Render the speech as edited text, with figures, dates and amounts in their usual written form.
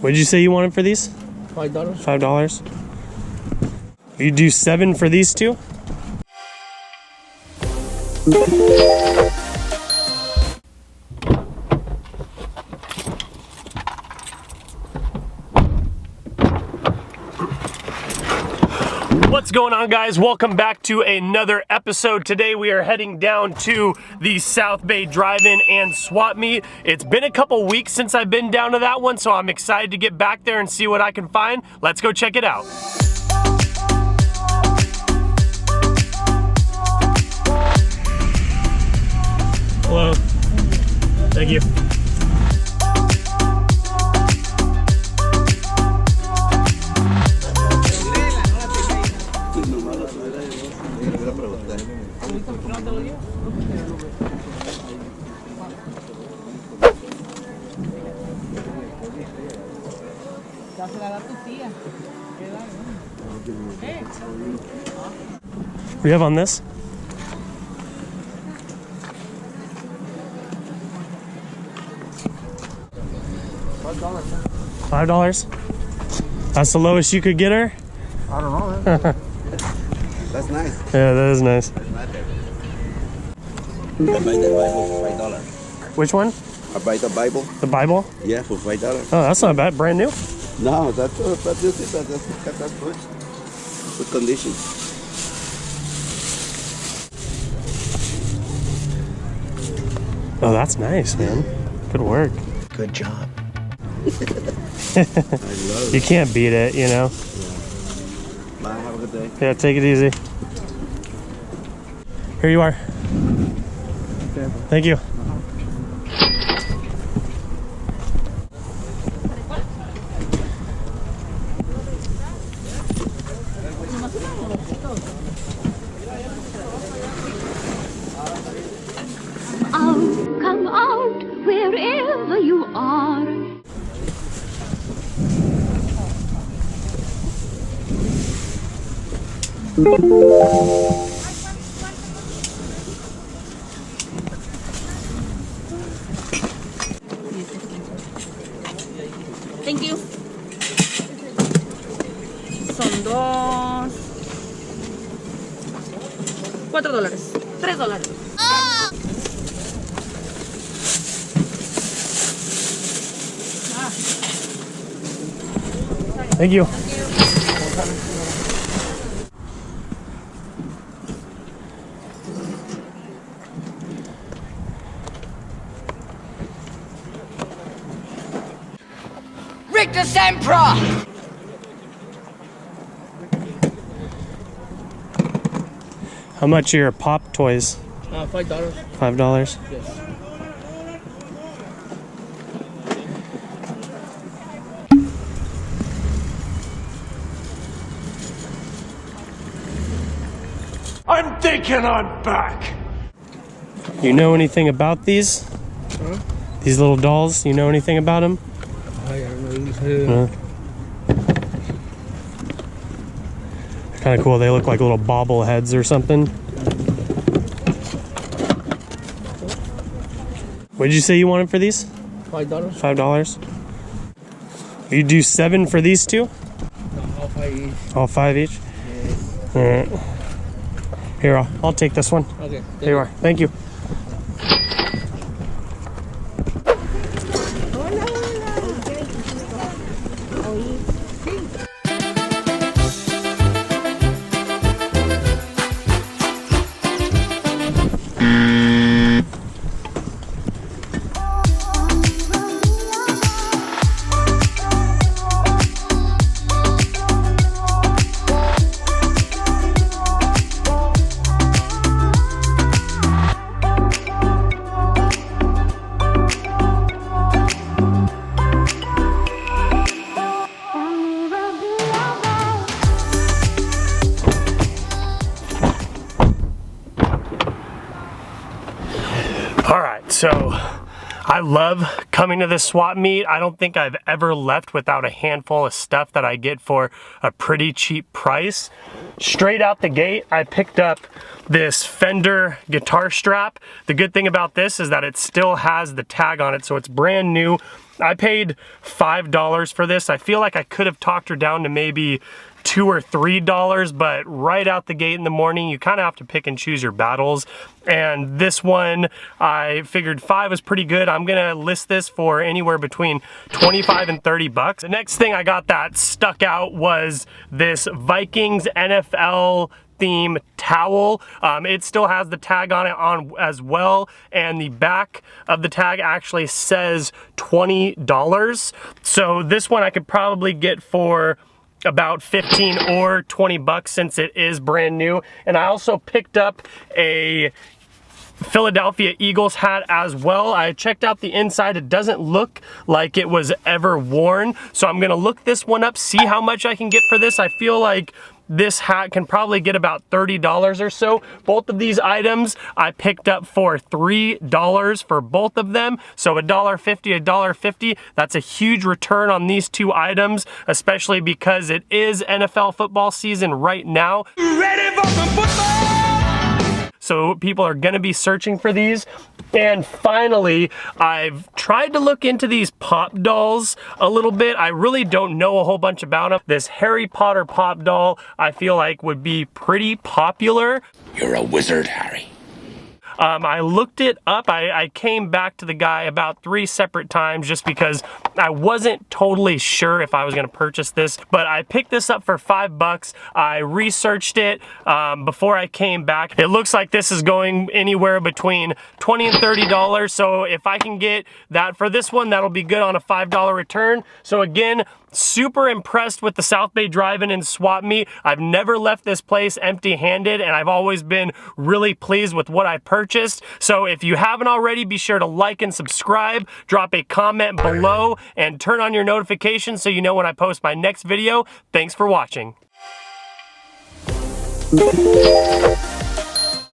What did you say you wanted for these? $5. $5. You do 7 for these two? What's going on, guys? Welcome back to another episode. Today we are heading down to the South Bay Drive-In and Swap Meet. It's been a couple weeks since I've been down to that one, so I'm excited to get back there and see what I can find. Let's go check it out. Hello. Thank you. What do you have on this? $5? That's the lowest you could get her? I don't know. That's nice. Yeah, that is nice. I buy the Bible for $5. Which one? I buy the Bible. The Bible? Yeah, for $5. Oh, that's not bad. Brand new? No, that's good. Good condition. Oh, that's nice, man. Good work. Good job. I love it. You can't beat it, you know? Yeah. Bye, have a good day. Yeah, take it easy. Here you are. Okay. Thank you. Come out wherever you are. Thank you. Son $4. $3. Thank you. Rick the Sempra! How much are your pop toys? $5. $5? Yes. I'm thinking I'm back. You know anything about these? Huh? These little dolls? You know anything about them? I don't know. They're kind of cool. They look like little bobbleheads or something. What did you say you wanted for these? $5. $5? You do 7 for these two? No, all 5 each. All 5 each? Yes. All right. Here, I'll take this one. Okay. There you are. Thank you. So I love Coming to this swap meet, I don't think I've ever left without a handful of stuff that I get for a pretty cheap price. Straight out the gate, I picked up this Fender guitar strap. The good thing about this is that it still has the tag on it, so it's brand new. I paid $5 for this. I feel like I could have talked her down to maybe $2 or $3, but right out the gate in the morning, you kind of have to pick and choose your battles. And this one, I figured $5 was pretty good. I'm gonna list this for anywhere between 25 and 30 bucks. The next thing I got that stuck out was this Vikings NFL theme towel. It still has the tag on it as well, and the back of the tag actually says $20. So this one I could probably get for about 15 or 20 bucks since it is brand new. And I also picked up a Philadelphia Eagles hat as well. I checked out the inside. It doesn't look like it was ever worn, so I'm gonna look this one up, see how much I can get for this. I feel like this hat can probably get about $30 or so. Both of these items I picked up for $3 for both of them. So $1.50, $1.50. That's a huge return on these two items, especially because it is NFL football season right now. Ready for some football? So people are gonna be searching for these. And finally, I've tried to look into these pop dolls a little bit. I really don't know a whole bunch about them. This Harry Potter pop doll, I feel like would be pretty popular. You're a wizard, Harry. I looked it up. I came back to the guy about 3 separate times just because I wasn't totally sure if I was gonna purchase this, but I picked this up for $5. I researched it before I came back. It looks like this is going anywhere between $20 and $30. So if I can get that for this one, that'll be good on a $5 return. So again, super impressed with the South Bay Drive-In and Swap Meet. I've never left this place empty-handed, and I've always been really pleased with what I purchased. So if you haven't already, be sure to like and subscribe, drop a comment below, and turn on your notifications so you know when I post my next video. Thanks for watching.